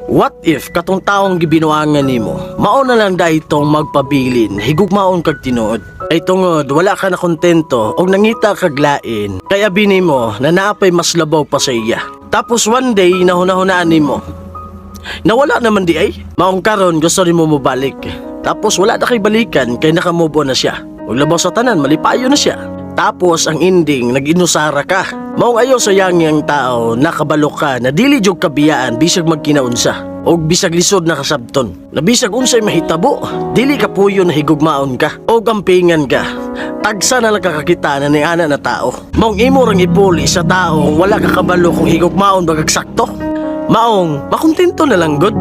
What if katong taong gibinuangan nimo mao na lang daytong magpabilin higugmaon kag tinuod? Ay tungod wala ka na kontento og nangita kag lain kaya bini mo na naapay mas labaw pa sa iya. Tapos one day nahunahunaan nimo nawala naman di ay maong karon gusto nimo mobalik. Tapos wala na kay balikan kay nakamove on na siya. Ug labaw sa tanan malipayo na siya. Tapos ang ending nag-inusara ka. Maong ayaw sayang ang tao nakabalo ka na dili jog kabiyaan bisag magkinaunsa o bisag lisod na kasabton. Na bisag unsay mahitabo, dili ka puyo na higugmaon ka o gampingan ka. Tagsa na lang kakakita na ni ana na tao. Maong imo rang ipuli sa tao wala ka kabalo kung higugmaon bagag sakto. Maong makontento na lang gud.